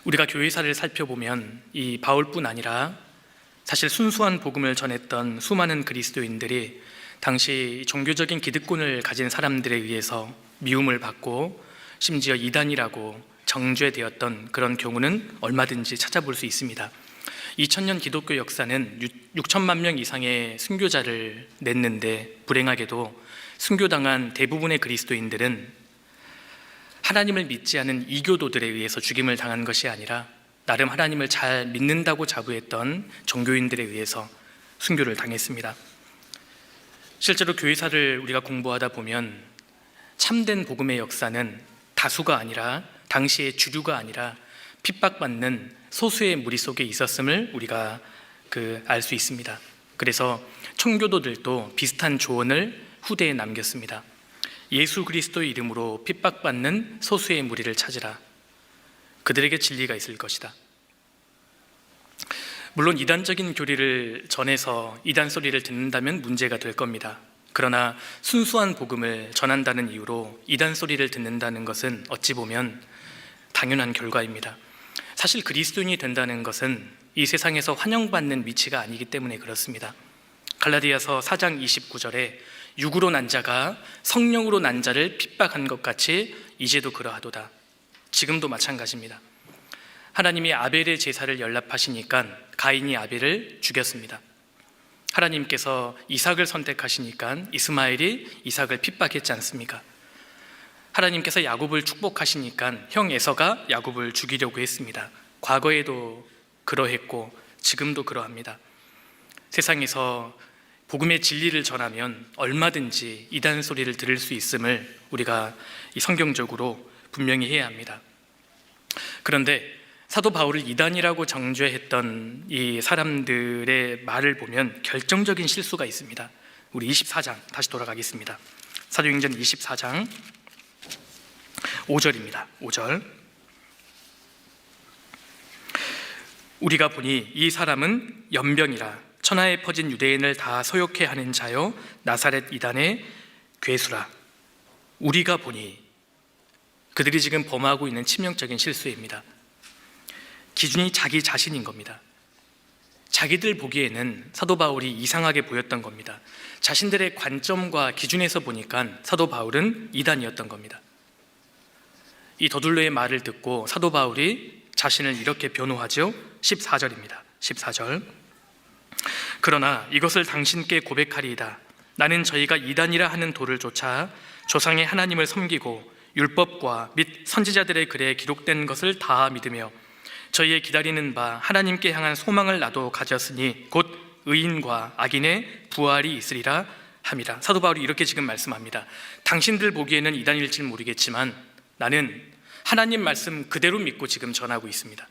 우리가 교회사를 살펴보면 이 바울뿐 아니라 사실 순수한 복음을 전했던 수많은 그리스도인들이 당시 종교적인 기득권을 가진 사람들에 의해서 미움을 받고 심지어 이단이라고 정죄되었던 그런 경우는 얼마든지 찾아볼 수 있습니다. 2000년 기독교 역사는 6천만 명 이상의 순교자를 냈는데 불행하게도 순교당한 대부분의 그리스도인들은 하나님을 믿지 않은 이교도들에 의해서 죽임을 당한 것이 아니라 나름 하나님을 잘 믿는다고 자부했던 종교인들에 의해서 순교를 당했습니다. 실제로 교회사를 우리가 공부하다 보면 참된 복음의 역사는 다수가 아니라 당시의 주류가 아니라 핍박받는 소수의 무리 속에 있었음을 우리가 알 수 있습니다. 그래서 청교도들도 비슷한 조언을 후대에 남겼습니다. 예수 그리스도의 이름으로 핍박받는 소수의 무리를 찾으라. 그들에게 진리가 있을 것이다. 물론 이단적인 교리를 전해서 이단 소리를 듣는다면 문제가 될 겁니다. 그러나 순수한 복음을 전한다는 이유로 이단 소리를 듣는다는 것은 어찌 보면 당연한 결과입니다. 사실 그리스도인이 된다는 것은 이 세상에서 환영받는 위치가 아니기 때문에 그렇습니다. 갈라디아서 4장 29절에 육으로 난 자가 성령으로 난 자를 핍박한 것 같이 이제도 그러하도다. 지금도 마찬가지입니다. 하나님이 아벨의 제사를 연락하시니까 가인이 아벨을 죽였습니다. 하나님께서 이삭을 선택하시니까 이스마엘이 이삭을 핍박했지 않습니까? 하나님께서 야곱을 축복하시니까 형 에서가 야곱을 죽이려고 했습니다. 과거에도 그러했고 지금도 그러합니다. 세상에서 복음의 진리를 전하면 얼마든지 이단 소리를 들을 수 있음을 우리가 성경적으로 분명히 해야 합니다. 그런데 사도 바울을 이단이라고 정죄했던 이 사람들의 말을 보면 결정적인 실수가 있습니다. 우리 24장 다시 돌아가겠습니다. 사도행전 24장 5절입니다. 5절. 우리가 보니 이 사람은 연병이라 천하에 퍼진 유대인을 다 소욕해 하는 자요 나사렛 이단의 괴수라. 우리가 보니, 그들이 지금 범하고 있는 치명적인 실수입니다. 기준이 자기 자신인 겁니다. 자기들 보기에는 사도 바울이 이상하게 보였던 겁니다. 자신들의 관점과 기준에서 보니까 사도 바울은 이단이었던 겁니다. 이 더둘로의 말을 듣고 사도 바울이 자신을 이렇게 변호하죠. 14절입니다. 14절. 그러나 이것을 당신께 고백하리이다. 나는 저희가 이단이라 하는 도를 쫓아 조상의 하나님을 섬기고 율법과 및 선지자들의 글에 기록된 것을 다 믿으며 저희의 기다리는 바 하나님께 향한 소망을 나도 가졌으니 곧 의인과 악인의 부활이 있으리라 함이라. 사도 바울이 이렇게 지금 말씀합니다. 당신들 보기에는 이단일지 모르겠지만 나는 하나님 말씀 그대로 믿고 지금 전하고 있습니다.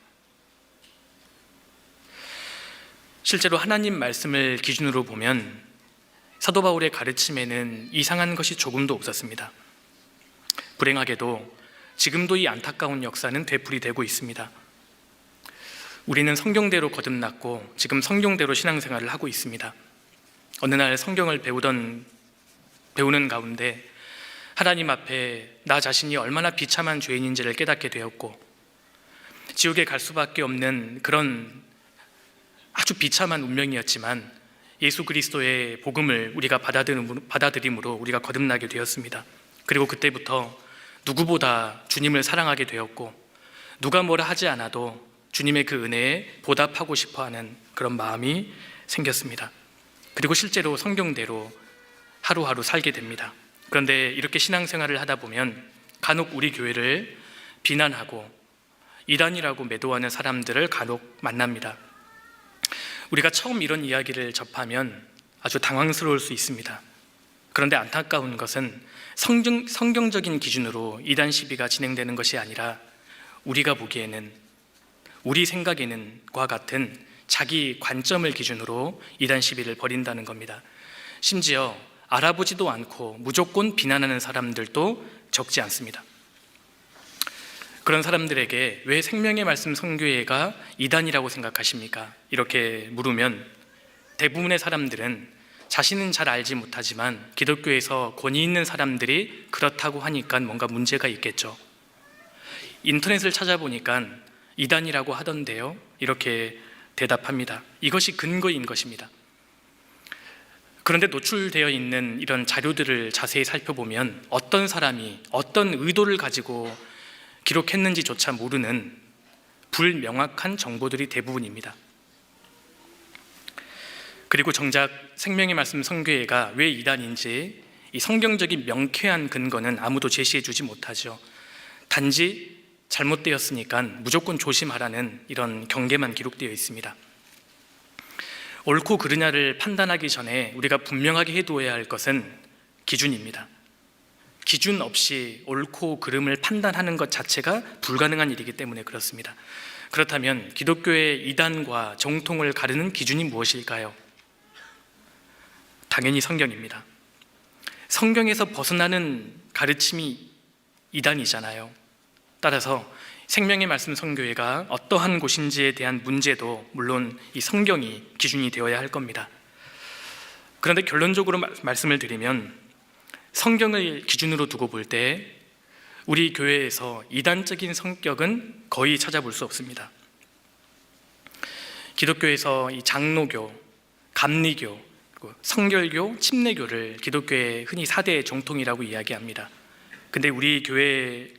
실제로 하나님 말씀을 기준으로 보면 사도 바울의 가르침에는 이상한 것이 조금도 없었습니다. 불행하게도 지금도 이 안타까운 역사는 되풀이되고 있습니다. 우리는 성경대로 거듭났고 지금 성경대로 신앙생활을 하고 있습니다. 어느 날 성경을 배우는 가운데 하나님 앞에 나 자신이 얼마나 비참한 죄인인지를 깨닫게 되었고 지옥에 갈 수밖에 없는 그런 아주 비참한 운명이었지만 예수 그리스도의 복음을 우리가 받아들임으로 우리가 거듭나게 되었습니다. 그리고 그때부터 누구보다 주님을 사랑하게 되었고 누가 뭐라 하지 않아도 주님의 그 은혜에 보답하고 싶어하는 그런 마음이 생겼습니다. 그리고 실제로 성경대로 하루하루 살게 됩니다. 그런데 이렇게 신앙생활을 하다 보면 간혹 우리 교회를 비난하고 이단이라고 매도하는 사람들을 간혹 만납니다. 우리가 처음 이런 이야기를 접하면 아주 당황스러울 수 있습니다. 그런데 안타까운 것은 성경적인 기준으로 이단 시비가 진행되는 것이 아니라 우리가 보기에는, 우리 생각에는과 같은 자기 관점을 기준으로 이단 시비를 벌인다는 겁니다. 심지어 알아보지도 않고 무조건 비난하는 사람들도 적지 않습니다. 그런 사람들에게 왜 생명의 말씀 선교회가 이단이라고 생각하십니까? 이렇게 물으면 대부분의 사람들은 자신은 잘 알지 못하지만 기독교에서 권위 있는 사람들이 그렇다고 하니까 뭔가 문제가 있겠죠. 인터넷을 찾아보니까 이단이라고 하던데요. 이렇게 대답합니다. 이것이 근거인 것입니다. 그런데 노출되어 있는 이런 자료들을 자세히 살펴보면 어떤 사람이 어떤 의도를 가지고 기록했는지조차 모르는 불명확한 정보들이 대부분입니다. 그리고 정작 생명의 말씀 선교회가 왜 이단인지 이 성경적인 명쾌한 근거는 아무도 제시해 주지 못하죠. 단지 잘못되었으니까 무조건 조심하라는 이런 경계만 기록되어 있습니다. 옳고 그르냐를 판단하기 전에 우리가 분명하게 해두어야 할 것은 기준입니다. 기준 없이 옳고 그름을 판단하는 것 자체가 불가능한 일이기 때문에 그렇습니다. 그렇다면 기독교의 이단과 정통을 가르는 기준이 무엇일까요? 당연히 성경입니다. 성경에서 벗어나는 가르침이 이단이잖아요. 따라서 생명의 말씀 선교회가 어떠한 곳인지에 대한 문제도 물론 이 성경이 기준이 되어야 할 겁니다. 그런데 결론적으로 말씀을 드리면 성경을 기준으로 두고 볼 때 우리 교회에서 이단적인 성격은 거의 찾아볼 수 없습니다. 기독교에서 이 장로교, 감리교, 성결교, 침례교를 기독교의 흔히 4대 정통이라고 이야기합니다. 근데 우리 교회의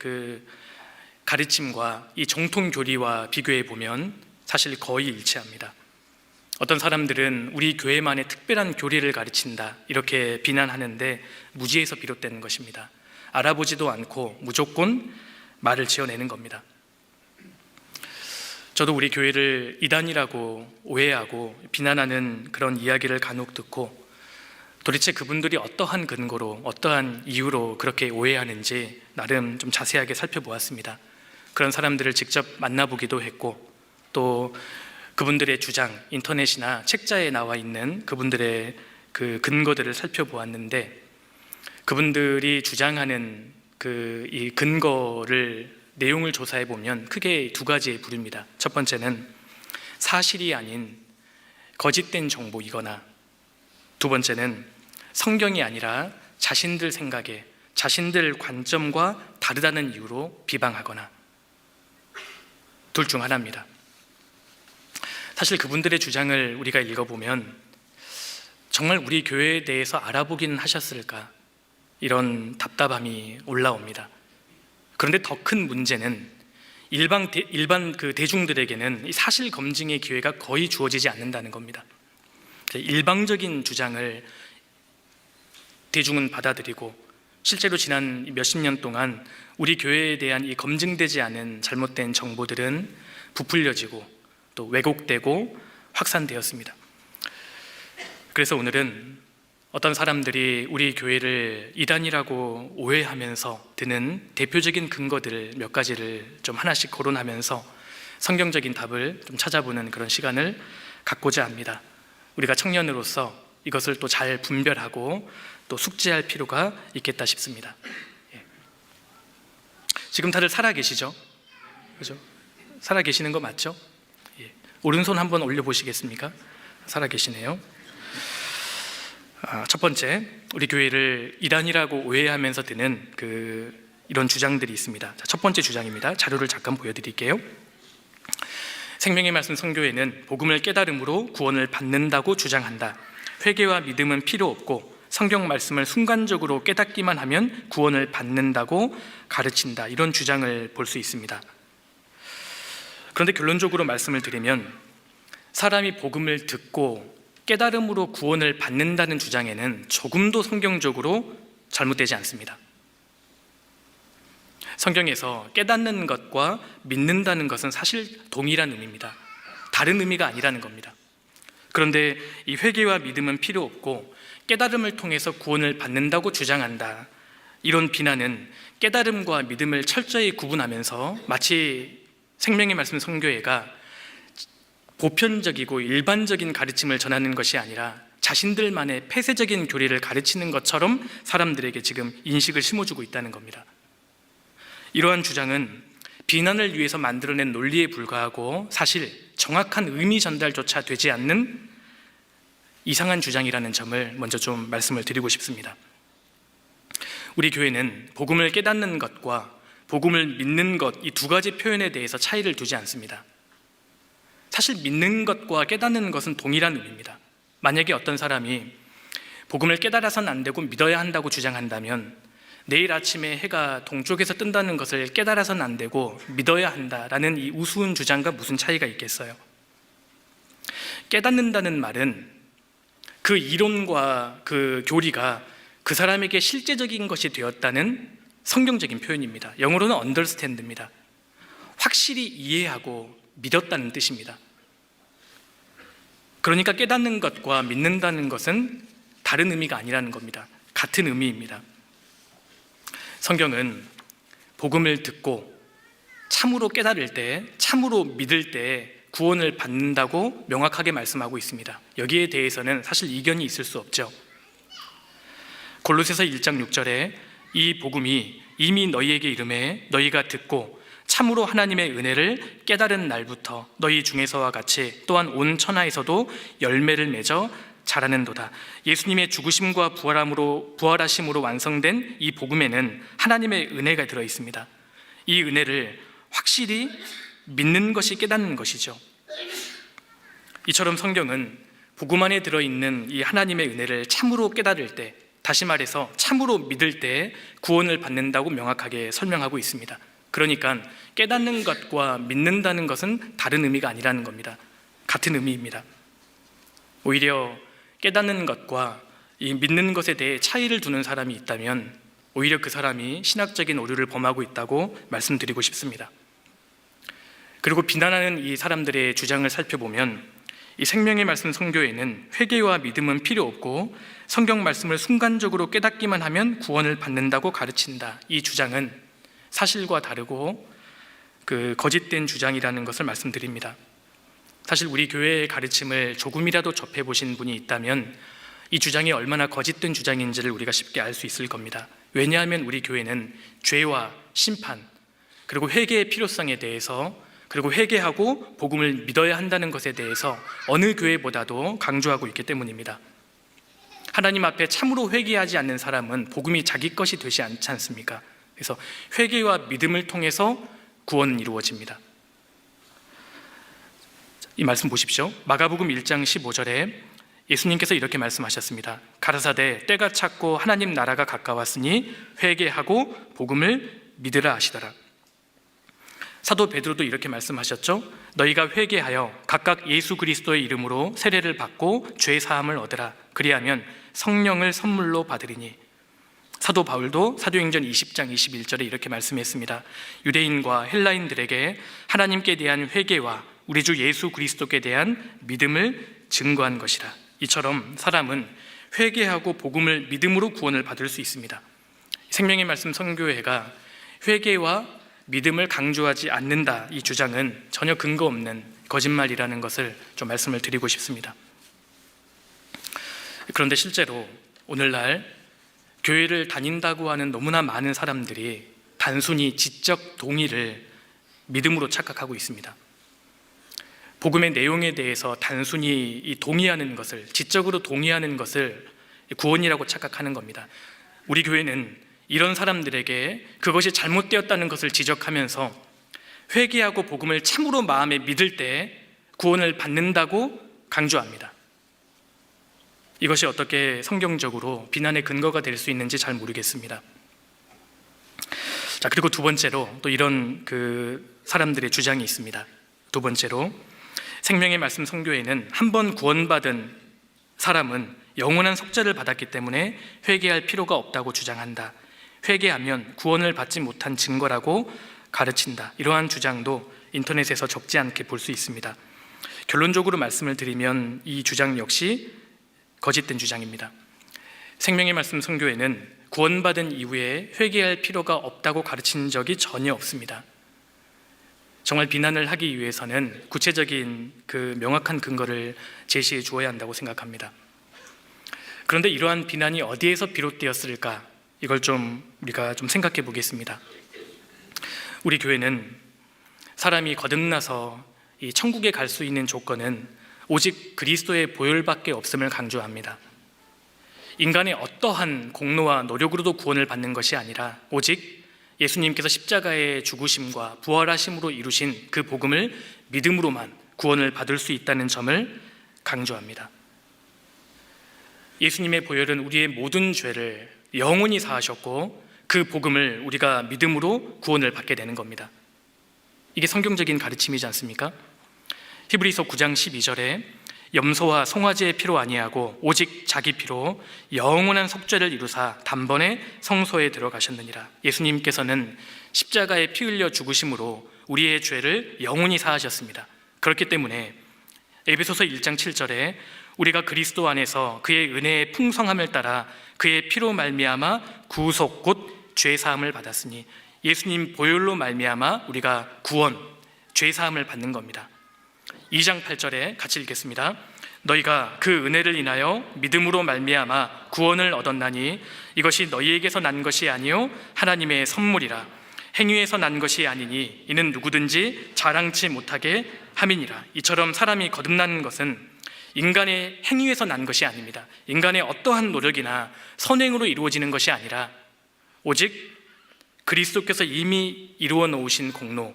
가르침과 이 정통 교리와 비교해 보면 사실 거의 일치합니다. 어떤 사람들은 우리 교회만의 특별한 교리를 가르친다 이렇게 비난하는데 무지에서 비롯되는 것입니다. 알아보지도 않고 무조건 말을 지어내는 겁니다. 저도 우리 교회를 이단이라고 오해하고 비난하는 그런 이야기를 간혹 듣고 도대체 그분들이 어떠한 근거로 어떠한 이유로 그렇게 오해하는지 나름 좀 자세하게 살펴보았습니다. 그런 사람들을 직접 만나보기도 했고 또 그분들의 주장, 인터넷이나 책자에 나와 있는 그분들의 그 근거들을 살펴보았는데 그분들이 주장하는 이 근거를 내용을 조사해 보면 크게 두 가지에 부릅니다. 첫 번째는 사실이 아닌 거짓된 정보이거나 두 번째는 성경이 아니라 자신들 생각에 자신들 관점과 다르다는 이유로 비방하거나 둘 중 하나입니다. 사실 그분들의 주장을 우리가 읽어보면 정말 우리 교회에 대해서 알아보긴 하셨을까 이런 답답함이 올라옵니다. 그런데 더 큰 문제는 일반 대중들에게는 이 사실 검증의 기회가 거의 주어지지 않는다는 겁니다. 일방적인 주장을 대중은 받아들이고 실제로 지난 몇십 년 동안 우리 교회에 대한 이 검증되지 않은 잘못된 정보들은 부풀려지고 또 왜곡되고 확산되었습니다. 그래서 오늘은 어떤 사람들이 우리 교회를 이단이라고 오해하면서 드는 대표적인 근거들 몇 가지를 좀 하나씩 거론하면서 성경적인 답을 좀 찾아보는 그런 시간을 갖고자 합니다. 우리가 청년으로서 이것을 또 잘 분별하고 또 숙지할 필요가 있겠다 싶습니다. 지금 다들 살아계시죠? 그죠? 살아계시는 거 맞죠? 오른손 한번 올려보시겠습니까? 살아계시네요. 첫 번째, 우리 교회를 이단이라고 오해하면서 드는 이런 주장들이 있습니다. 첫 번째 주장입니다. 자료를 잠깐 보여드릴게요. 생명의 말씀 선교회는 복음을 깨달음으로 구원을 받는다고 주장한다. 회개와 믿음은 필요 없고 성경 말씀을 순간적으로 깨닫기만 하면 구원을 받는다고 가르친다. 이런 주장을 볼 수 있습니다. 그런데 결론적으로 말씀을 드리면 사람이 복음을 듣고 깨달음으로 구원을 받는다는 주장에는 조금도 성경적으로 잘못되지 않습니다. 성경에서 깨닫는 것과 믿는다는 것은 사실 동일한 의미입니다. 다른 의미가 아니라는 겁니다. 그런데 이 회개와 믿음은 필요 없고 깨달음을 통해서 구원을 받는다고 주장한다. 이런 비난은 깨달음과 믿음을 철저히 구분하면서 마치 생명의 말씀 선교회가 보편적이고 일반적인 가르침을 전하는 것이 아니라 자신들만의 폐쇄적인 교리를 가르치는 것처럼 사람들에게 지금 인식을 심어주고 있다는 겁니다. 이러한 주장은 비난을 위해서 만들어낸 논리에 불과하고 사실 정확한 의미 전달조차 되지 않는 이상한 주장이라는 점을 먼저 좀 말씀을 드리고 싶습니다. 우리 교회는 복음을 깨닫는 것과 복음을 믿는 것, 이 두 가지 표현에 대해서 차이를 두지 않습니다. 사실 믿는 것과 깨닫는 것은 동일한 의미입니다. 만약에 어떤 사람이 복음을 깨달아서는 안 되고 믿어야 한다고 주장한다면 내일 아침에 해가 동쪽에서 뜬다는 것을 깨달아서는 안 되고 믿어야 한다라는 이 우스운 주장과 무슨 차이가 있겠어요? 깨닫는다는 말은 그 이론과 그 교리가 그 사람에게 실제적인 것이 되었다는 성경적인 표현입니다. 영어로는 understand입니다. 확실히 이해하고 믿었다는 뜻입니다. 그러니까 깨닫는 것과 믿는다는 것은 다른 의미가 아니라는 겁니다. 같은 의미입니다. 성경은 복음을 듣고 참으로 깨달을 때, 참으로 믿을 때 구원을 받는다고 명확하게 말씀하고 있습니다. 여기에 대해서는 사실 이견이 있을 수 없죠. 골로새서 1장 6절에 이 복음이 이미 너희에게 이르매 너희가 듣고 참으로 하나님의 은혜를 깨달은 날부터 너희 중에서와 같이 또한 온 천하에서도 열매를 맺어 자라는도다. 예수님의 죽으심과 부활하심으로 완성된 이 복음에는 하나님의 은혜가 들어 있습니다. 이 은혜를 확실히 믿는 것이 깨닫는 것이죠. 이처럼 성경은 복음 안에 들어있는 이 하나님의 은혜를 참으로 깨달을 때, 다시 말해서 참으로 믿을 때 구원을 받는다고 명확하게 설명하고 있습니다. 그러니까 깨닫는 것과 믿는다는 것은 다른 의미가 아니라는 겁니다. 같은 의미입니다. 오히려 깨닫는 것과 이 믿는 것에 대해 차이를 두는 사람이 있다면 오히려 그 사람이 신학적인 오류를 범하고 있다고 말씀드리고 싶습니다. 그리고 비난하는 이 사람들의 주장을 살펴보면 이 생명의 말씀 선교에는 회개와 믿음은 필요 없고 성경 말씀을 순간적으로 깨닫기만 하면 구원을 받는다고 가르친다. 이 주장은 사실과 다르고 거짓된 주장이라는 것을 말씀드립니다. 사실 우리 교회의 가르침을 조금이라도 접해보신 분이 있다면 이 주장이 얼마나 거짓된 주장인지를 우리가 쉽게 알 수 있을 겁니다. 왜냐하면 우리 교회는 죄와 심판 그리고 회개의 필요성에 대해서, 그리고 회개하고 복음을 믿어야 한다는 것에 대해서 어느 교회보다도 강조하고 있기 때문입니다. 하나님 앞에 참으로 회개하지 않는 사람은 복음이 자기 것이 되지 않지 않습니까? 그래서 회개와 믿음을 통해서 구원은 이루어집니다. 이 말씀 보십시오. 마가복음 1장 15절에 예수님께서 이렇게 말씀하셨습니다. 가라사대 때가 찼고 하나님 나라가 가까웠으니 회개하고 복음을 믿으라 하시더라. 사도 베드로도 이렇게 말씀하셨죠. 너희가 회개하여 각각 예수 그리스도의 이름으로 세례를 받고 죄 사함을 얻으라. 그리하면 성령을 선물로 받으리니. 사도 바울도 사도행전 20장 21절에 이렇게 말씀했습니다. 유대인과 헬라인들에게 하나님께 대한 회개와 우리 주 예수 그리스도께 대한 믿음을 증거한 것이라. 이처럼 사람은 회개하고 복음을 믿음으로 구원을 받을 수 있습니다. 생명의 말씀 선교회가 회개와 믿음을 강조하지 않는다, 이 주장은 전혀 근거 없는 거짓말이라는 것을 좀 말씀을 드리고 싶습니다. 그런데 실제로 오늘날 교회를 다닌다고 하는 너무나 많은 사람들이 단순히 지적 동의를 믿음으로 착각하고 있습니다. 복음의 내용에 대해서 단순히 동의하는 것을, 지적으로 동의하는 것을 구원이라고 착각하는 겁니다. 우리 교회는 이런 사람들에게 그것이 잘못되었다는 것을 지적하면서 회개하고 복음을 참으로 마음에 믿을 때 구원을 받는다고 강조합니다. 이것이 어떻게 성경적으로 비난의 근거가 될 수 있는지 잘 모르겠습니다. 자, 그리고 두 번째로 또 이런 사람들의 주장이 있습니다. 두 번째로 생명의 말씀 선교회는 한 번 구원받은 사람은 영원한 속죄를 받았기 때문에 회개할 필요가 없다고 주장한다. 회개하면 구원을 받지 못한 증거라고 가르친다. 이러한 주장도 인터넷에서 적지 않게 볼 수 있습니다. 결론적으로 말씀을 드리면 이 주장 역시 거짓된 주장입니다. 생명의 말씀 선교회는 구원받은 이후에 회개할 필요가 없다고 가르친 적이 전혀 없습니다. 정말 비난을 하기 위해서는 구체적인 명확한 근거를 제시해 주어야 한다고 생각합니다. 그런데 이러한 비난이 어디에서 비롯되었을까? 이걸 우리가 생각해 보겠습니다. 우리 교회는 사람이 거듭나서 이 천국에 갈 수 있는 조건은 오직 그리스도의 보혈밖에 없음을 강조합니다. 인간의 어떠한 공로와 노력으로도 구원을 받는 것이 아니라 오직 예수님께서 십자가의 죽으심과 부활하심으로 이루신 그 복음을 믿음으로만 구원을 받을 수 있다는 점을 강조합니다. 예수님의 보혈은 우리의 모든 죄를 영원히 사하셨고 그 복음을 우리가 믿음으로 구원을 받게 되는 겁니다. 이게 성경적인 가르침이지 않습니까? 히브리서 9장 12절에 염소와 송아지의 피로 아니하고 오직 자기 피로 영원한 속죄를 이루사 단번에 성소에 들어가셨느니라. 예수님께서는 십자가에 피 흘려 죽으심으로 우리의 죄를 영원히 사하셨습니다. 그렇기 때문에 에베소서 1장 7절에 우리가 그리스도 안에서 그의 은혜의 풍성함을 따라 그의 피로 말미암아 구속 곧 죄사함을 받았으니, 예수님 보혈로 말미암아 우리가 구원, 죄사함을 받는 겁니다. 2장 8절에 같이 읽겠습니다. 너희가 그 은혜를 인하여 믿음으로 말미암아 구원을 얻었나니 이것이 너희에게서 난 것이 아니요 하나님의 선물이라. 행위에서 난 것이 아니니 이는 누구든지 자랑치 못하게 함이니라. 이처럼 사람이 거듭나는 것은 인간의 행위에서 난 것이 아닙니다. 인간의 어떠한 노력이나 선행으로 이루어지는 것이 아니라 오직 그리스도께서 이미 이루어 놓으신 공로,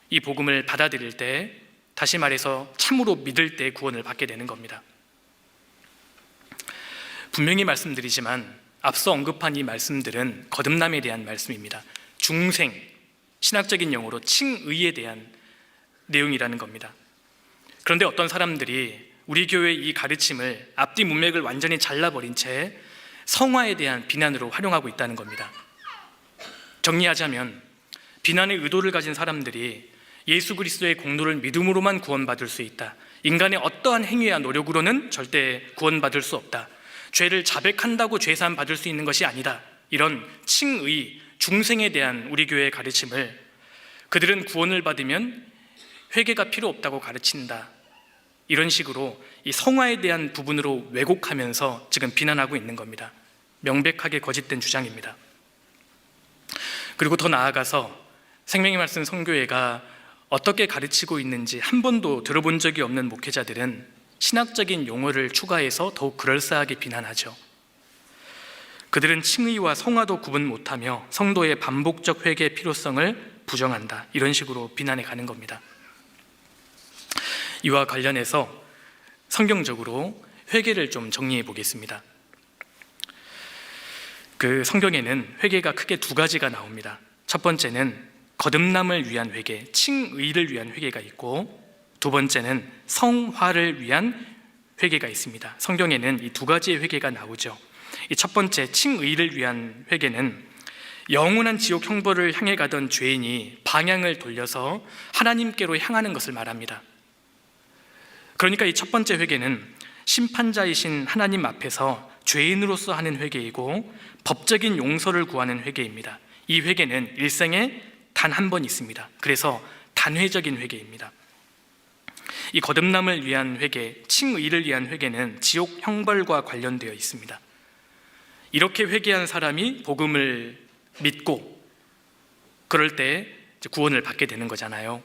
이 복음을 받아들일 때, 다시 말해서 참으로 믿을 때 구원을 받게 되는 겁니다. 분명히 말씀드리지만 앞서 언급한 이 말씀들은 거듭남에 대한 말씀입니다. 중생, 신학적인 용어로 칭의에 대한 내용이라는 겁니다. 그런데 어떤 사람들이 우리 교회의 이 가르침을 앞뒤 문맥을 완전히 잘라버린 채 성화에 대한 비난으로 활용하고 있다는 겁니다. 정리하자면 비난의 의도를 가진 사람들이 예수 그리스도의 공로를 믿음으로만 구원받을 수 있다, 인간의 어떠한 행위와 노력으로는 절대 구원받을 수 없다, 죄를 자백한다고 죄사함 받을 수 있는 것이 아니다, 이런 칭의, 중생에 대한 우리 교회의 가르침을 그들은 구원을 받으면 회개가 필요 없다고 가르친다, 이런 식으로 이 성화에 대한 부분으로 왜곡하면서 지금 비난하고 있는 겁니다. 명백하게 거짓된 주장입니다. 그리고 더 나아가서 생명의 말씀 선교회가 어떻게 가르치고 있는지 한 번도 들어본 적이 없는 목회자들은 신학적인 용어를 추가해서 더욱 그럴싸하게 비난하죠. 그들은 칭의와 성화도 구분 못하며 성도의 반복적 회개의 필요성을 부정한다, 이런 식으로 비난해 가는 겁니다. 이와 관련해서 성경적으로 회개를 좀 정리해 보겠습니다. 그 성경에는 회개가 크게 두 가지가 나옵니다. 첫 번째는 거듭남을 위한 회개, 칭의를 위한 회개가 있고, 두 번째는 성화를 위한 회개가 있습니다. 성경에는 이 두 가지의 회개가 나오죠. 이 첫 번째 칭의를 위한 회개는 영원한 지옥 형벌을 향해 가던 죄인이 방향을 돌려서 하나님께로 향하는 것을 말합니다. 그러니까 이 첫 번째 회개는 심판자이신 하나님 앞에서 죄인으로서 하는 회개이고 법적인 용서를 구하는 회개입니다. 이 회개는 일생에 단 한 번 있습니다. 그래서 단회적인 회개입니다. 이 거듭남을 위한 회개, 칭의를 위한 회개는 지옥 형벌과 관련되어 있습니다. 이렇게 회개한 사람이 복음을 믿고 그럴 때 구원을 받게 되는 거잖아요.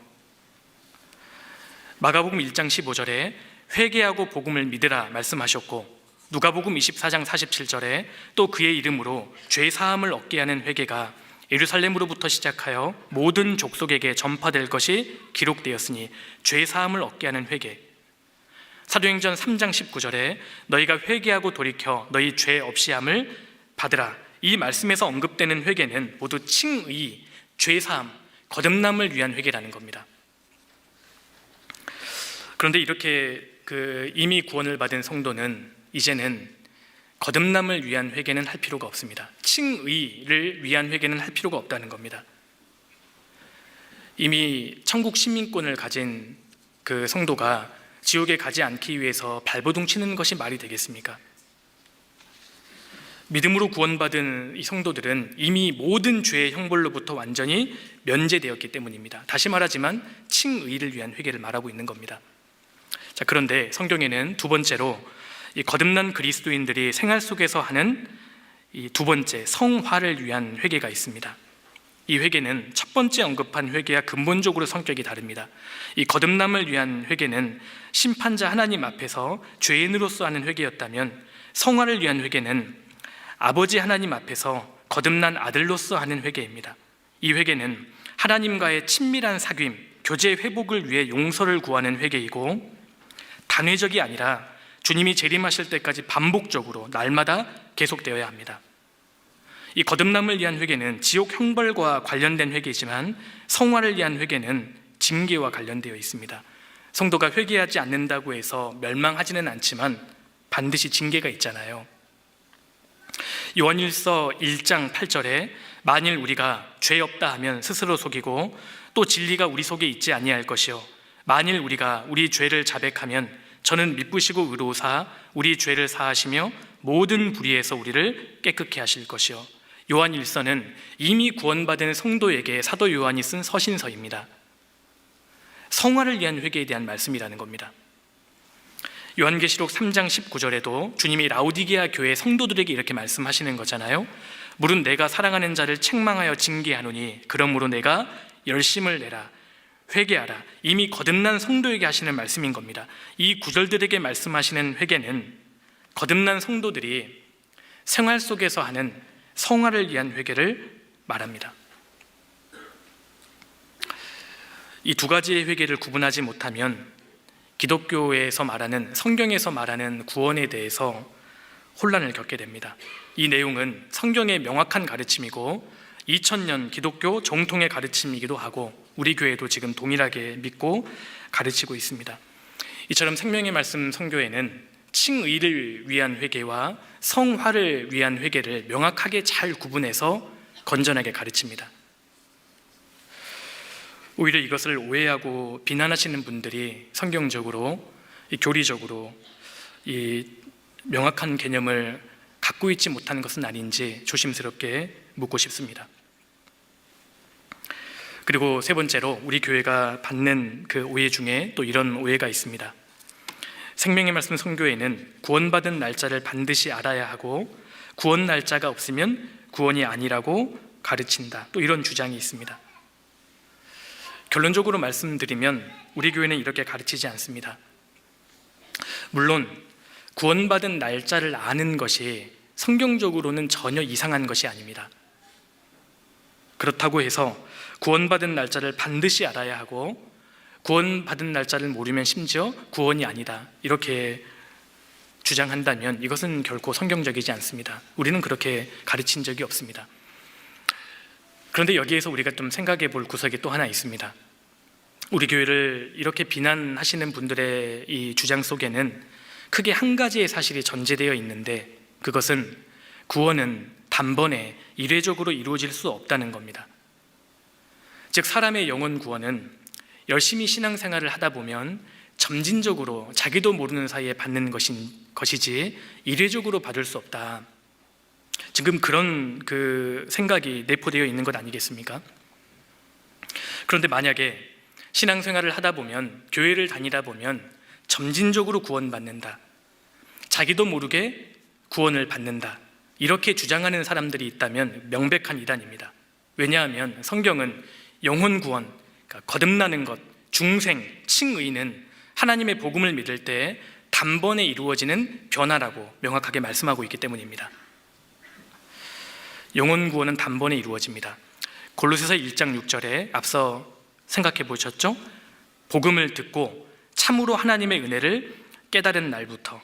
마가복음 1장 15절에 회개하고 복음을 믿으라 말씀하셨고, 누가복음 24장 47절에 또 그의 이름으로 죄 사함을 얻게 하는 회개가 예루살렘으로부터 시작하여 모든 족속에게 전파될 것이 기록되었으니 죄 사함을 얻게 하는 회개. 사도행전 3장 19절에 너희가 회개하고 돌이켜 너희 죄 없이함을 받으라, 이 말씀에서 언급되는 회개는 모두 칭의, 죄 사함, 거듭남을 위한 회개라는 겁니다. 그런데 이렇게 이미 구원을 받은 성도는 이제는 거듭남을 위한 회개는 할 필요가 없습니다. 칭의를 위한 회개는 할 필요가 없다는 겁니다. 이미 천국 시민권을 가진 그 성도가 지옥에 가지 않기 위해서 발버둥 치는 것이 말이 되겠습니까? 믿음으로 구원받은 이 성도들은 이미 모든 죄의 형벌로부터 완전히 면제되었기 때문입니다. 다시 말하지만 칭의를 위한 회개를 말하고 있는 겁니다. 자, 그런데 성경에는 두 번째로 이 거듭난 그리스도인들이 생활 속에서 하는 이 두 번째 성화를 위한 회개가 있습니다. 이 회개는 첫 번째 언급한 회개와 근본적으로 성격이 다릅니다. 이 거듭남을 위한 회개는 심판자 하나님 앞에서 죄인으로서 하는 회개였다면, 성화를 위한 회개는 아버지 하나님 앞에서 거듭난 아들로서 하는 회개입니다. 이 회개는 하나님과의 친밀한 사귐, 교제 회복을 위해 용서를 구하는 회개이고, 단회적이 아니라 주님이 재림하실 때까지 반복적으로 날마다 계속되어야 합니다. 이 거듭남을 위한 회개는 지옥 형벌과 관련된 회개이지만, 성화를 위한 회개는 징계와 관련되어 있습니다. 성도가 회개하지 않는다고 해서 멸망하지는 않지만 반드시 징계가 있잖아요. 요한일서 1장 8절에 만일 우리가 죄 없다 하면 스스로 속이고 또 진리가 우리 속에 있지 아니할 것이요 만일 우리가 우리 죄를 자백하면 저는 미쁘시고 의로우사 우리 죄를 사하시며 모든 불의에서 우리를 깨끗게 하실 것이요. 요한일서는 이미 구원받은 성도에게 사도 요한이 쓴 서신서입니다. 성화를 위한 회개에 대한 말씀이라는 겁니다. 요한계시록 3장 19절에도 주님이 라오디게아 교회 성도들에게 이렇게 말씀하시는 거잖아요. 물은 내가 사랑하는 자를 책망하여 징계하노니 그러므로 내가 열심을 내라 회개하라. 이미 거듭난 성도에게 하시는 말씀인 겁니다. 이 구절들에게 말씀하시는 회개는 거듭난 성도들이 생활 속에서 하는 성화를 위한 회개를 말합니다. 이 두 가지의 회개를 구분하지 못하면 기독교에서 말하는, 성경에서 말하는 구원에 대해서 혼란을 겪게 됩니다. 이 내용은 성경의 명확한 가르침이고 2000년 기독교 정통의 가르침이기도 하고 우리 교회도 지금 동일하게 믿고 가르치고 있습니다. 이처럼 생명의 말씀 선교에는 칭의를 위한 회개와 성화를 위한 회개를 명확하게 잘 구분해서 건전하게 가르칩니다. 오히려 이것을 오해하고 비난하시는 분들이 성경적으로, 교리적으로 이 명확한 개념을 갖고 있지 못한 것은 아닌지 조심스럽게 묻고 싶습니다. 그리고 세 번째로 우리 교회가 받는 그 오해 중에 또 이런 오해가 있습니다. 생명의 말씀 선교회는 구원받은 날짜를 반드시 알아야 하고 구원 날짜가 없으면 구원이 아니라고 가르친다. 또 이런 주장이 있습니다. 결론적으로 말씀드리면 우리 교회는 이렇게 가르치지 않습니다. 물론 구원받은 날짜를 아는 것이 성경적으로는 전혀 이상한 것이 아닙니다. 그렇다고 해서 구원받은 날짜를 반드시 알아야 하고 구원받은 날짜를 모르면 심지어 구원이 아니다 이렇게 주장한다면 이것은 결코 성경적이지 않습니다. 우리는 그렇게 가르친 적이 없습니다. 그런데 여기에서 우리가 좀 생각해 볼 구석이 또 하나 있습니다. 우리 교회를 이렇게 비난하시는 분들의 이 주장 속에는 크게 한 가지의 사실이 전제되어 있는데 그것은 구원은 단번에 이례적으로 이루어질 수 없다는 겁니다. 즉 사람의 영혼 구원은 열심히 신앙생활을 하다 보면 점진적으로 자기도 모르는 사이에 받는 것이지 이례적으로 받을 수 없다. 지금 그런 그 생각이 내포되어 있는 것 아니겠습니까? 그런데 만약에 신앙생활을 하다 보면, 교회를 다니다 보면 점진적으로 구원받는다, 자기도 모르게 구원을 받는다 이렇게 주장하는 사람들이 있다면 명백한 이단입니다. 왜냐하면 성경은 영혼 구원, 그러니까 거듭나는 것, 중생, 칭의는 하나님의 복음을 믿을 때 단번에 이루어지는 변화라고 명확하게 말씀하고 있기 때문입니다. 영혼 구원은 단번에 이루어집니다. 골로새서 1장 6절에 앞서 생각해 보셨죠? 복음을 듣고 참으로 하나님의 은혜를 깨달은 날부터.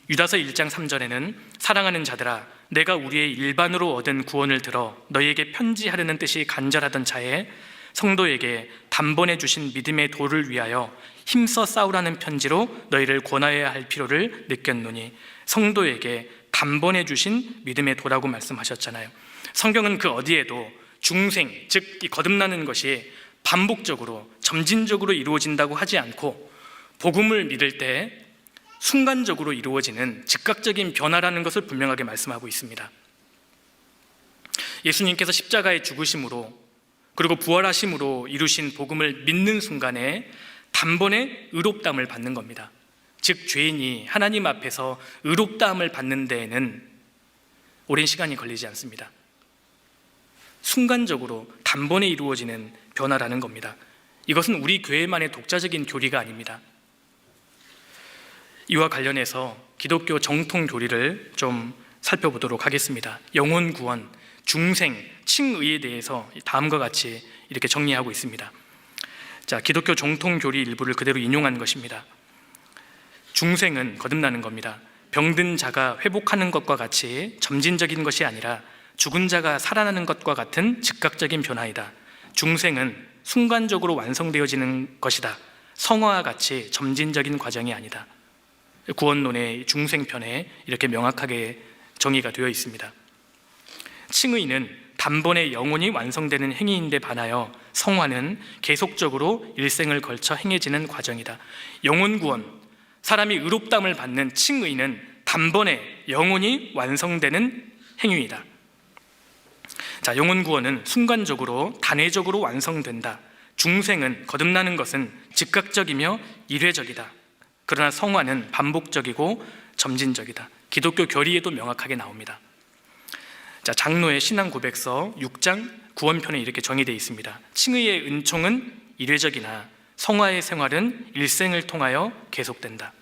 유다서 1장 3절에는 사랑하는 자들아 내가 우리의 일반으로 얻은 구원을 들어 너희에게 편지하려는 뜻이 간절하던 차에 성도에게 단번에 주신 믿음의 도를 위하여 힘써 싸우라는 편지로 너희를 권하여야 할 필요를 느꼈노니. 성도에게 단번에 주신 믿음의 도라고 말씀하셨잖아요. 성경은 그 어디에도 중생, 즉 이 거듭나는 것이 반복적으로 점진적으로 이루어진다고 하지 않고 복음을 믿을 때 순간적으로 이루어지는 즉각적인 변화라는 것을 분명하게 말씀하고 있습니다. 예수님께서 십자가의 죽으심으로 그리고 부활하심으로 이루신 복음을 믿는 순간에 단번에 의롭다함을 받는 겁니다. 즉 죄인이 하나님 앞에서 의롭다함을 받는 데에는 오랜 시간이 걸리지 않습니다. 순간적으로 단번에 이루어지는 변화라는 겁니다. 이것은 우리 교회만의 독자적인 교리가 아닙니다. 이와 관련해서 기독교 정통 교리를 좀 살펴보도록 하겠습니다. 영혼 구원, 중생, 칭의에 대해서 다음과 같이 이렇게 정리하고 있습니다. 자, 기독교 정통 교리 일부를 그대로 인용한 것입니다. 중생은 거듭나는 겁니다. 병든 자가 회복하는 것과 같이 점진적인 것이 아니라 죽은 자가 살아나는 것과 같은 즉각적인 변화이다. 중생은 순간적으로 완성되어지는 것이다. 성화와 같이 점진적인 과정이 아니다. 구원론의 중생편에 이렇게 명확하게 정의가 되어 있습니다. 칭의는 단번에 영혼이 완성되는 행위인데 반하여 성화는 계속적으로 일생을 걸쳐 행해지는 과정이다. 영혼 구원, 사람이 의롭다함을 받는 칭의는 단번에 영혼이 완성되는 행위이다. 자, 영혼 구원은 순간적으로 단회적으로 완성된다. 중생은 거듭나는 것은 즉각적이며 일회적이다. 그러나 성화는 반복적이고 점진적이다. 기독교 교리에도 명확하게 나옵니다. 자, 장로의 신앙 고백서 6장 구원편에 이렇게 정의되어 있습니다. 칭의의 은총은 일회적이나 성화의 생활은 일생을 통하여 계속된다.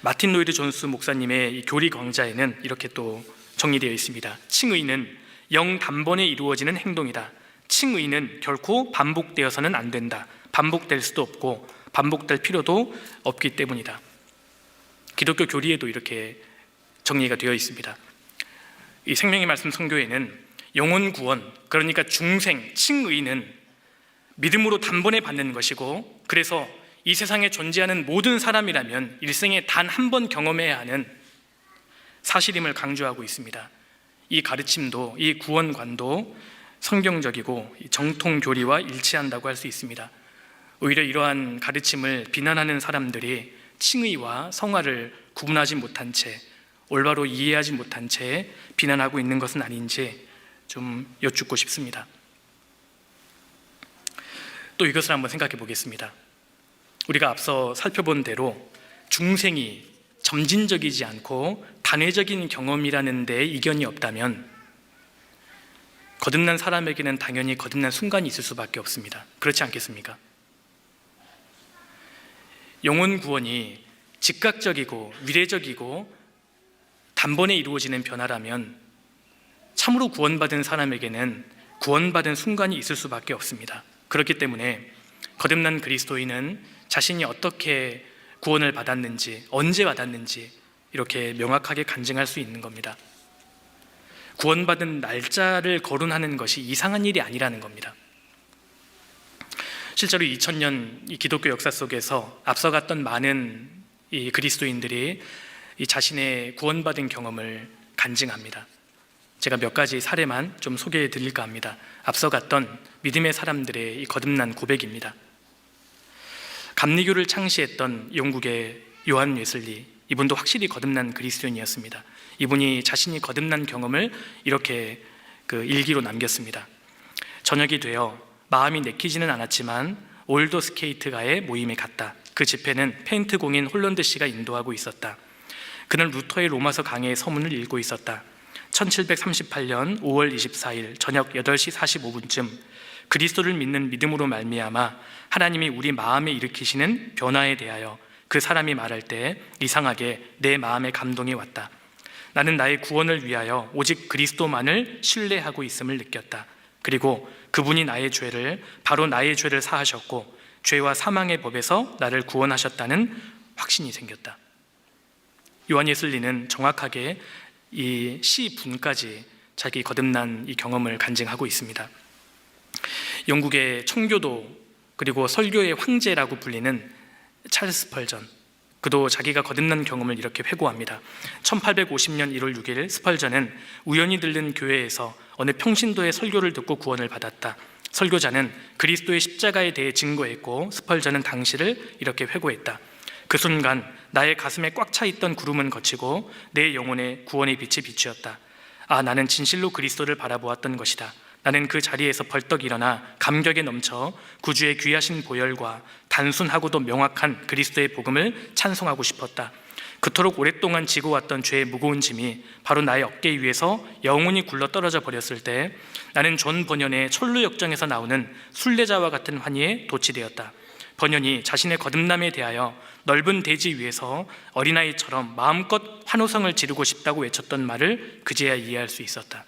마틴 로이드 존스 목사님의 이 교리 강좌에는 이렇게 또 정리되어 있습니다. 칭의는 영 단번에 이루어지는 행동이다. 칭의는 결코 반복되어서는 안 된다. 반복될 수도 없고 반복될 필요도 없기 때문이다. 기독교 교리에도 이렇게 정리가 되어 있습니다. 이 생명의 말씀 선교에는 영혼 구원, 그러니까 중생, 칭의는 믿음으로 단번에 받는 것이고, 그래서 이 세상에 존재하는 모든 사람이라면 일생에 단 한 번 경험해야 하는 사실임을 강조하고 있습니다. 이 가르침도, 이 구원관도 성경적이고 정통 교리와 일치한다고 할 수 있습니다. 오히려 이러한 가르침을 비난하는 사람들이 칭의와 성화를 구분하지 못한 채, 올바로 이해하지 못한 채 비난하고 있는 것은 아닌지 좀 여쭙고 싶습니다. 또 이것을 한번 생각해 보겠습니다. 우리가 앞서 살펴본 대로 중생이 점진적이지 않고 단회적인 경험이라는 데 이견이 없다면 거듭난 사람에게는 당연히 거듭난 순간이 있을 수밖에 없습니다. 그렇지 않겠습니까? 영혼 구원이 즉각적이고 위례적이고 단번에 이루어지는 변화라면 참으로 구원받은 사람에게는 구원받은 순간이 있을 수밖에 없습니다. 그렇기 때문에 거듭난 그리스도인은 자신이 어떻게 구원을 받았는지, 언제 받았는지 이렇게 명확하게 간증할 수 있는 겁니다. 구원받은 날짜를 거론하는 것이 이상한 일이 아니라는 겁니다. 실제로 2000년 이 기독교 역사 속에서 앞서갔던 많은 이 그리스도인들이 이 자신의 구원받은 경험을 간증합니다. 제가 몇 가지 사례만 좀 소개해 드릴까 합니다. 앞서갔던 믿음의 사람들의 이 거듭난 고백입니다. 감리교를 창시했던 영국의 요한 웨슬리, 이분도 확실히 거듭난 그리스도인이었습니다. 이분이 자신이 거듭난 경험을 이렇게 일기로 남겼습니다. 저녁이 되어 마음이 내키지는 않았지만 올더 스케이트가의 모임에 갔다. 그 집회는 페인트 공인 홀런드 씨가 인도하고 있었다. 그는 루터의 로마서 강해의 서문을 읽고 있었다. 1738년 5월 24일 저녁 8시 45분쯤 그리스도를 믿는 믿음으로 말미암아 하나님이 우리 마음에 일으키시는 변화에 대하여 그 사람이 말할 때 이상하게 내 마음에 감동이 왔다. 나는 나의 구원을 위하여 오직 그리스도만을 신뢰하고 있음을 느꼈다. 그리고 그분이 바로 나의 죄를 사하셨고 죄와 사망의 법에서 나를 구원하셨다는 확신이 생겼다. 요한 웨슬리는 정확하게 이 시분까지 자기 거듭난 이 경험을 간증하고 있습니다. 영국의 청교도 그리고 설교의 황제라고 불리는 찰스 스펄전, 그도 자기가 거듭난 경험을 이렇게 회고합니다. 1850년 1월 6일 스펄전은 우연히 들른 교회에서 어느 평신도의 설교를 듣고 구원을 받았다. 설교자는 그리스도의 십자가에 대해 증거했고 스펄전은 당시를 이렇게 회고했다. 그 순간 나의 가슴에 꽉 차 있던 구름은 걷히고 내 영혼에 구원의 빛이 비추었다. 아, 나는 진실로 그리스도를 바라보았던 것이다. 나는 그 자리에서 벌떡 일어나 감격에 넘쳐 구주의 귀하신 보혈과 단순하고도 명확한 그리스도의 복음을 찬송하고 싶었다. 그토록 오랫동안 지고 왔던 죄의 무거운 짐이 바로 나의 어깨 위에서 영원히 굴러 떨어져 버렸을 때 나는 존 버년의 철로역정에서 나오는 순례자와 같은 환희에 도취되었다. 버년이 자신의 거듭남에 대하여 넓은 대지 위에서 어린아이처럼 마음껏 환호성을 지르고 싶다고 외쳤던 말을 그제야 이해할 수 있었다.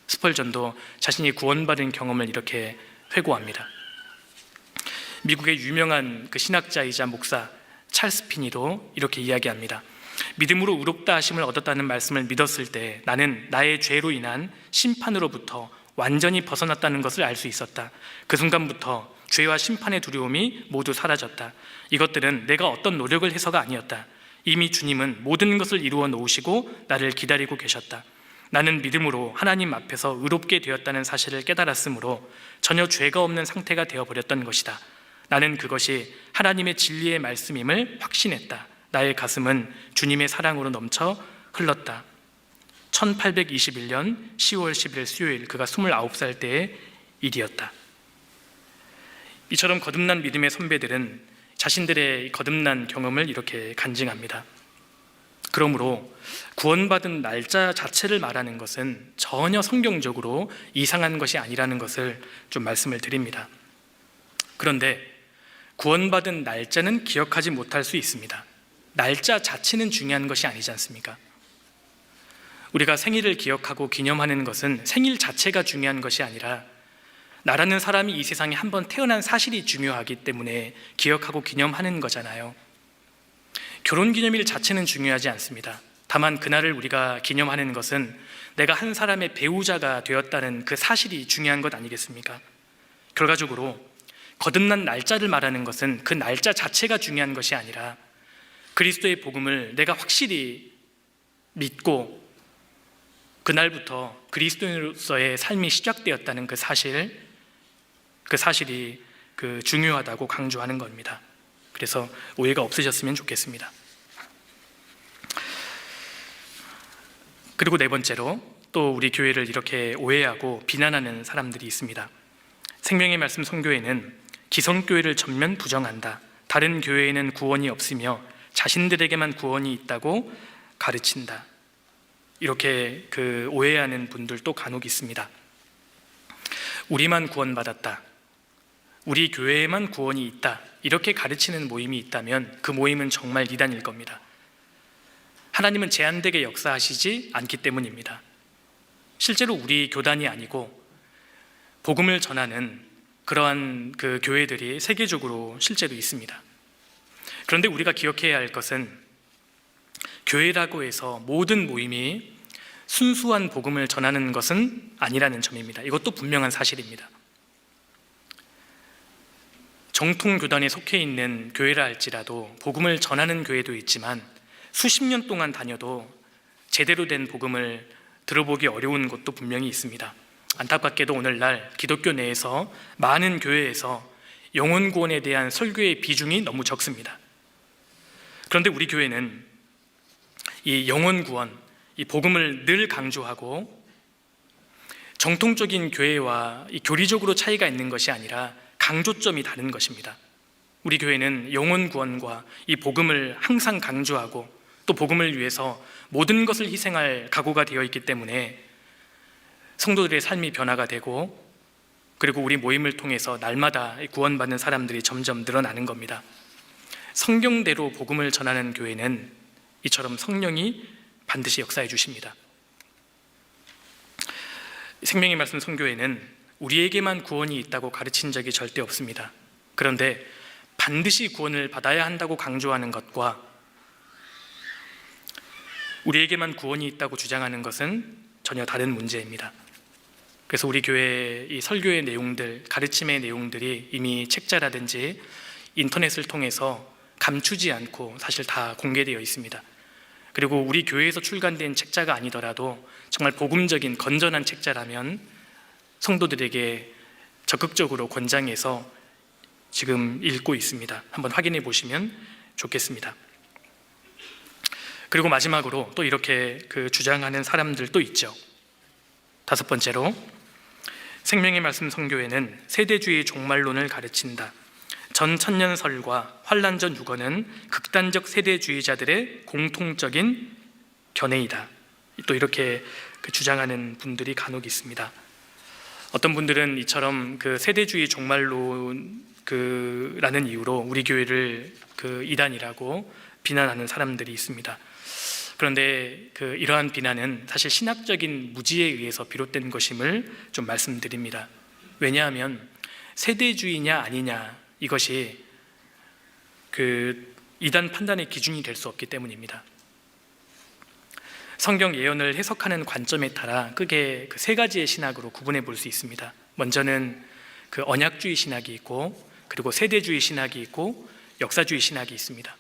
스펄전도 자신이 구원받은 경험을 이렇게 회고합니다. 미국의 유명한 그 신학자이자 목사 찰스 피니도 이렇게 이야기합니다. 믿음으로 의롭다 하심을 얻었다는 말씀을 믿었을 때 나는 나의 죄로 인한 심판으로부터 완전히 벗어났다는 것을 알 수 있었다. 그 순간부터 죄와 심판의 두려움이 모두 사라졌다. 이것들은 내가 어떤 노력을 해서가 아니었다. 이미 주님은 모든 것을 이루어 놓으시고 나를 기다리고 계셨다. 나는 믿음으로 하나님 앞에서 의롭게 되었다는 사실을 깨달았으므로 전혀 죄가 없는 상태가 되어버렸던 것이다. 나는 그것이 하나님의 진리의 말씀임을 확신했다. 나의 가슴은 주님의 사랑으로 넘쳐 흘렀다. 1821년 10월 10일 수요일, 그가 29살 때의 일이었다. 이처럼 거듭난 믿음의 선배들은 자신들의 거듭난 경험을 이렇게 간증합니다. 그러므로 구원받은 날짜 자체를 말하는 것은 전혀 성경적으로 이상한 것이 아니라는 것을 좀 말씀을 드립니다. 그런데 구원받은 날짜는 기억하지 못할 수 있습니다. 날짜 자체는 중요한 것이 아니지 않습니까? 우리가 생일을 기억하고 기념하는 것은 생일 자체가 중요한 것이 아니라 나라는 사람이 이 세상에 한번 태어난 사실이 중요하기 때문에 기억하고 기념하는 거잖아요. 결혼기념일 자체는 중요하지 않습니다. 다만 그날을 우리가 기념하는 것은 내가 한 사람의 배우자가 되었다는 그 사실이 중요한 것 아니겠습니까? 결과적으로 거듭난 날짜를 말하는 것은 그 날짜 자체가 중요한 것이 아니라 그리스도의 복음을 내가 확실히 믿고 그날부터 그리스도인으로서의 삶이 시작되었다는 그 사실이 중요하다고 강조하는 겁니다. 그래서 오해가 없으셨으면 좋겠습니다. 그리고 네 번째로 또 우리 교회를 이렇게 오해하고 비난하는 사람들이 있습니다. 생명의 말씀 선교회는 기성교회를 전면 부정한다. 다른 교회에는 구원이 없으며 자신들에게만 구원이 있다고 가르친다. 이렇게 오해하는 분들도 간혹 있습니다. 우리만 구원받았다, 우리 교회에만 구원이 있다, 이렇게 가르치는 모임이 있다면 그 모임은 정말 이단일 겁니다. 하나님은 제한되게 역사하시지 않기 때문입니다. 실제로 우리 교단이 아니고 복음을 전하는 그러한 그 교회들이 세계적으로 실제로 있습니다. 그런데 우리가 기억해야 할 것은 교회라고 해서 모든 모임이 순수한 복음을 전하는 것은 아니라는 점입니다. 이것도 분명한 사실입니다. 정통교단에 속해 있는 교회라 할지라도 복음을 전하는 교회도 있지만 수십 년 동안 다녀도 제대로 된 복음을 들어보기 어려운 곳도 분명히 있습니다. 안타깝게도 오늘날 기독교 내에서 많은 교회에서 영혼 구원에 대한 설교의 비중이 너무 적습니다. 그런데 우리 교회는 이 영혼 구원, 이 복음을 늘 강조하고 정통적인 교회와 이 교리적으로 차이가 있는 것이 아니라 강조점이 다른 것입니다. 우리 교회는 영혼 구원과 이 복음을 항상 강조하고 또 복음을 위해서 모든 것을 희생할 각오가 되어 있기 때문에 성도들의 삶이 변화가 되고 그리고 우리 모임을 통해서 날마다 구원받는 사람들이 점점 늘어나는 겁니다. 성경대로 복음을 전하는 교회는 이처럼 성령이 반드시 역사해 주십니다. 생명의 말씀 선교회는 우리에게만 구원이 있다고 가르친 적이 절대 없습니다. 그런데 반드시 구원을 받아야 한다고 강조하는 것과 우리에게만 구원이 있다고 주장하는 것은 전혀 다른 문제입니다. 그래서 우리 교회의 이 설교의 내용들, 가르침의 내용들이 이미 책자라든지 인터넷을 통해서 감추지 않고 사실 다 공개되어 있습니다. 그리고 우리 교회에서 출간된 책자가 아니더라도 정말 복음적인 건전한 책자라면 성도들에게 적극적으로 권장해서 지금 읽고 있습니다. 한번 확인해 보시면 좋겠습니다. 그리고 마지막으로 또 이렇게 주장하는 사람들도 있죠. 다섯 번째로 생명의 말씀 선교회는 세대주의 종말론을 가르친다. 전 천년설과 환란전 유거는 극단적 세대주의자들의 공통적인 견해이다. 또 이렇게 주장하는 분들이 간혹 있습니다. 어떤 분들은 이처럼 세대주의 종말론 라는 이유로 우리 교회를 이단이라고 비난하는 사람들이 있습니다. 그런데 이러한 비난은 사실 신학적인 무지에 의해서 비롯된 것임을 좀 말씀드립니다. 왜냐하면 세대주의냐 아니냐 이것이 이단 판단의 기준이 될 수 없기 때문입니다. 성경 예언을 해석하는 관점에 따라 크게 세 가지의 신학으로 구분해 볼 수 있습니다. 먼저는 언약주의 신학이 있고, 그리고 세대주의 신학이 있고, 역사주의 신학이 있습니다.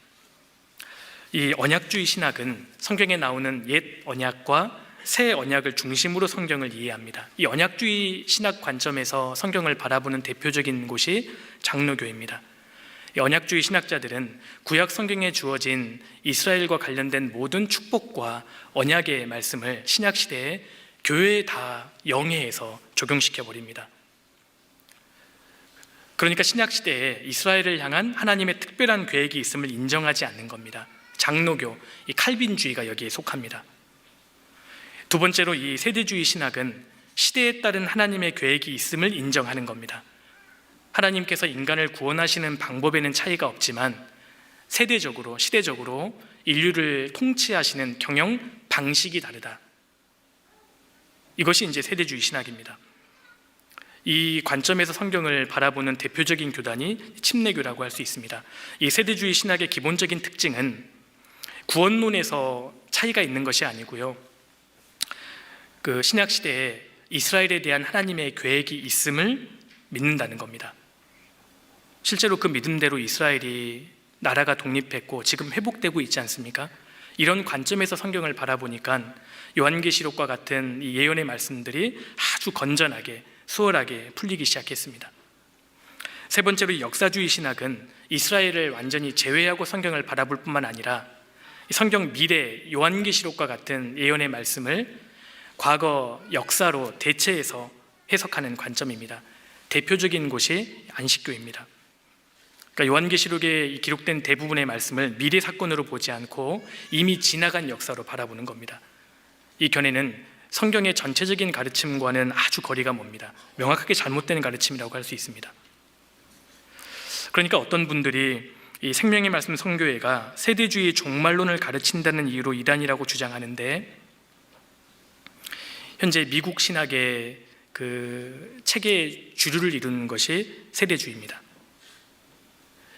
이 언약주의 신학은 성경에 나오는 옛 언약과 새 언약을 중심으로 성경을 이해합니다. 이 언약주의 신학 관점에서 성경을 바라보는 대표적인 곳이 장로교입니다. 이 언약주의 신학자들은 구약 성경에 주어진 이스라엘과 관련된 모든 축복과 언약의 말씀을 신약 시대에 교회에 다 영해해서 적용시켜 버립니다. 그러니까 신약 시대에 이스라엘을 향한 하나님의 특별한 계획이 있음을 인정하지 않는 겁니다. 장로교, 이 칼빈주의가 여기에 속합니다. 두 번째로 이 세대주의 신학은 시대에 따른 하나님의 계획이 있음을 인정하는 겁니다. 하나님께서 인간을 구원하시는 방법에는 차이가 없지만 세대적으로, 시대적으로 인류를 통치하시는 경영 방식이 다르다. 이것이 이제 세대주의 신학입니다. 이 관점에서 성경을 바라보는 대표적인 교단이 침례교라고 할 수 있습니다. 이 세대주의 신학의 기본적인 특징은 구원론에서 차이가 있는 것이 아니고요, 신약 시대에 이스라엘에 대한 하나님의 계획이 있음을 믿는다는 겁니다. 실제로 그 믿음대로 이스라엘이 나라가 독립했고 지금 회복되고 있지 않습니까? 이런 관점에서 성경을 바라보니까 요한계시록과 같은 이 예언의 말씀들이 아주 건전하게, 수월하게 풀리기 시작했습니다. 세 번째로 이 역사주의 신학은 이스라엘을 완전히 제외하고 성경을 바라볼 뿐만 아니라 성경 미래, 요한계시록과 같은 예언의 말씀을 과거 역사로 대체해서 해석하는 관점입니다. 대표적인 곳이 안식교입니다. 그러니까 요한계시록에 기록된 대부분의 말씀을 미래 사건으로 보지 않고 이미 지나간 역사로 바라보는 겁니다. 이 견해는 성경의 전체적인 가르침과는 아주 거리가 멉니다. 명확하게 잘못된 가르침이라고 할 수 있습니다. 그러니까 어떤 분들이 이 생명의 말씀 선교회가 세대주의 종말론을 가르친다는 이유로 이단이라고 주장하는데, 현재 미국 신학의 책의 주류를 이루는 것이 세대주의입니다.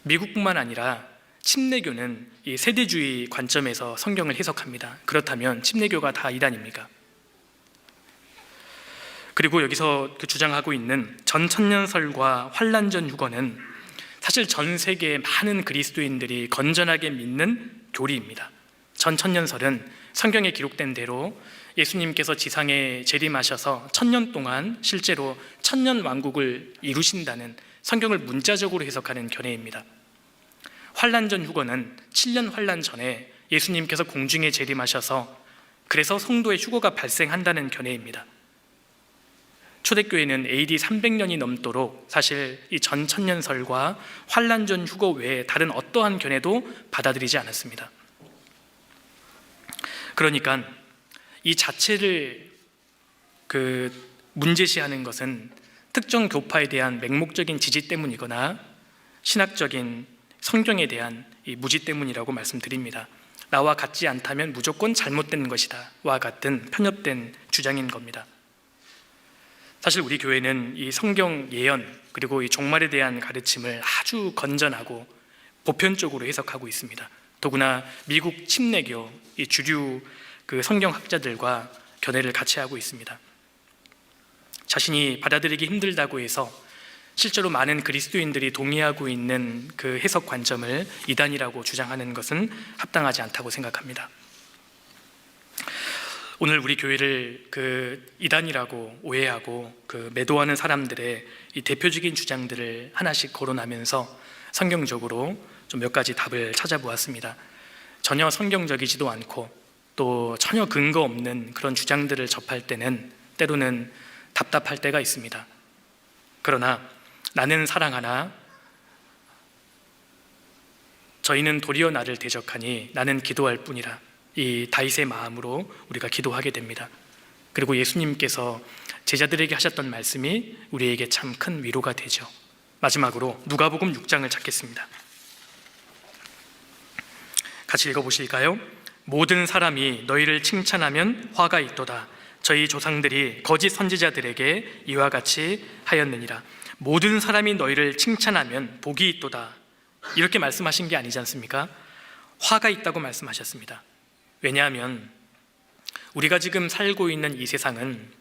미국뿐만 아니라 침례교는 이 세대주의 관점에서 성경을 해석합니다. 그렇다면 침례교가 다 이단입니까? 그리고 여기서 주장하고 있는 전천년설과 환란전 휴거는 사실 전 세계의 많은 그리스도인들이 건전하게 믿는 교리입니다. 전천년설은 성경에 기록된 대로 예수님께서 지상에 재림하셔서 1000년 동안 실제로 천년왕국을 이루신다는 성경을 문자적으로 해석하는 견해입니다. 환란전 휴거는 7년 환란 전에 예수님께서 공중에 재림하셔서 그래서 성도의 휴거가 발생한다는 견해입니다. 초대교회는 AD 300년이 넘도록 사실 이 전천년설과 환란전 휴거 외에 다른 어떠한 견해도 받아들이지 않았습니다. 그러니까 이 자체를 문제시하는 것은 특정 교파에 대한 맹목적인 지지 때문이거나 신학적인 성경에 대한 이 무지 때문이라고 말씀드립니다. 나와 같지 않다면 무조건 잘못된 것이다 와 같은 편협된 주장인 겁니다. 사실 우리 교회는 이 성경 예언 그리고 이 종말에 대한 가르침을 아주 건전하고 보편적으로 해석하고 있습니다. 더구나 미국 침례교 이 주류 성경학자들과 견해를 같이 하고 있습니다. 자신이 받아들이기 힘들다고 해서 실제로 많은 그리스도인들이 동의하고 있는 그 해석 관점을 이단이라고 주장하는 것은 합당하지 않다고 생각합니다. 오늘 우리 교회를 이단이라고 오해하고 매도하는 사람들의 이 대표적인 주장들을 하나씩 거론하면서 성경적으로 좀 몇 가지 답을 찾아보았습니다. 전혀 성경적이지도 않고 또 전혀 근거 없는 그런 주장들을 접할 때는 때로는 답답할 때가 있습니다. 그러나 나는 사랑하나 저희는 도리어 나를 대적하니 나는 기도할 뿐이라, 이 다윗의 마음으로 우리가 기도하게 됩니다. 그리고 예수님께서 제자들에게 하셨던 말씀이 우리에게 참 큰 위로가 되죠. 마지막으로 누가복음 6장을 찾겠습니다. 같이 읽어보실까요? 모든 사람이 너희를 칭찬하면 화가 있도다. 저희 조상들이 거짓 선지자들에게 이와 같이 하였느니라. 모든 사람이 너희를 칭찬하면 복이 있도다, 이렇게 말씀하신 게 아니지 않습니까? 화가 있다고 말씀하셨습니다. 왜냐하면 우리가 지금 살고 있는 이 세상은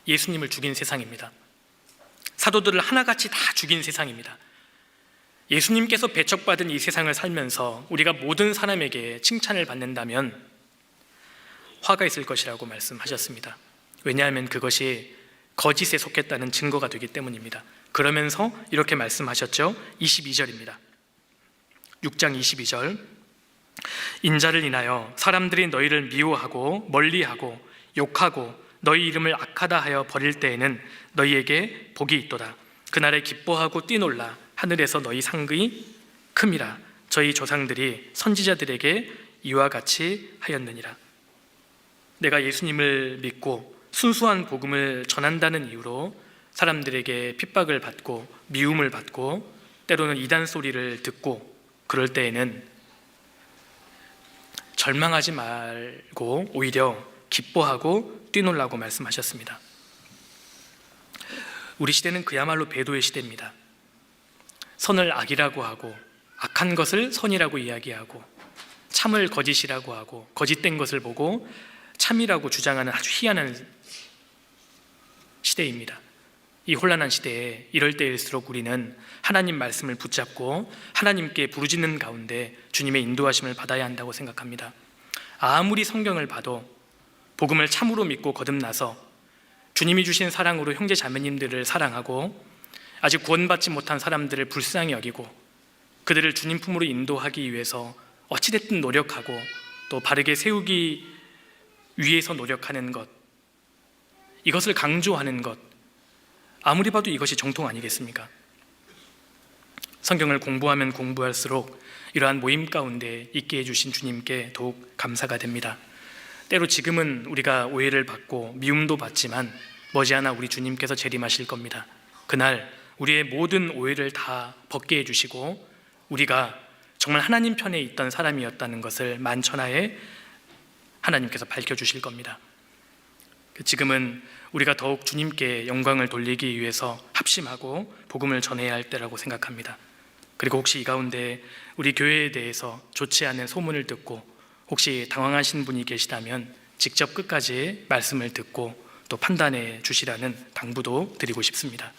예수님을 죽인 세상입니다. 사도들을 하나같이 다 죽인 세상입니다. 예수님께서 배척받은 이 세상을 살면서 우리가 모든 사람에게 칭찬을 받는다면 화가 있을 것이라고 말씀하셨습니다. 왜냐하면 그것이 거짓에 속했다는 증거가 되기 때문입니다. 그러면서 이렇게 말씀하셨죠. 22절입니다. 6장 22절. 인자를 인하여 사람들이 너희를 미워하고 멀리하고 욕하고 너희 이름을 악하다 하여 버릴 때에는 너희에게 복이 있도다. 그날에 기뻐하고 뛰놀라. 하늘에서 너희 상급이 큼이라. 저희 조상들이 선지자들에게 이와 같이 하였느니라. 내가 예수님을 믿고 순수한 복음을 전한다는 이유로 사람들에게 핍박을 받고 미움을 받고 때로는 이단 소리를 듣고 그럴 때에는 절망하지 말고 오히려 기뻐하고 뛰놀라고 말씀하셨습니다. 우리 시대는 그야말로 배도의 시대입니다. 선을 악이라고 하고 악한 것을 선이라고 이야기하고 참을 거짓이라고 하고 거짓된 것을 보고 참이라고 주장하는 아주 희한한 시대입니다. 이 혼란한 시대에 이럴 때일수록 우리는 하나님 말씀을 붙잡고 하나님께 부르짖는 가운데 주님의 인도하심을 받아야 한다고 생각합니다. 아무리 성경을 봐도 복음을 참으로 믿고 거듭나서 주님이 주신 사랑으로 형제 자매님들을 사랑하고 아직 구원받지 못한 사람들을 불쌍히 여기고 그들을 주님 품으로 인도하기 위해서 어찌됐든 노력하고 또 바르게 세우기 위해서 노력하는 것, 이것을 강조하는 것, 아무리 봐도 이것이 정통 아니겠습니까? 성경을 공부하면 공부할수록 이러한 모임 가운데 있게 해주신 주님께 더욱 감사가 됩니다. 때로 지금은 우리가 오해를 받고 미움도 받지만 머지않아 우리 주님께서 재림하실 겁니다. 그날 우리의 모든 오해를 다 벗게 해주시고 우리가 정말 하나님 편에 있던 사람이었다는 것을 만천하에 하나님께서 밝혀주실 겁니다. 지금은 우리가 더욱 주님께 영광을 돌리기 위해서 합심하고 복음을 전해야 할 때라고 생각합니다. 그리고 혹시 이 가운데 우리 교회에 대해서 좋지 않은 소문을 듣고 혹시 당황하신 분이 계시다면 직접 끝까지 말씀을 듣고 또 판단해 주시라는 당부도 드리고 싶습니다.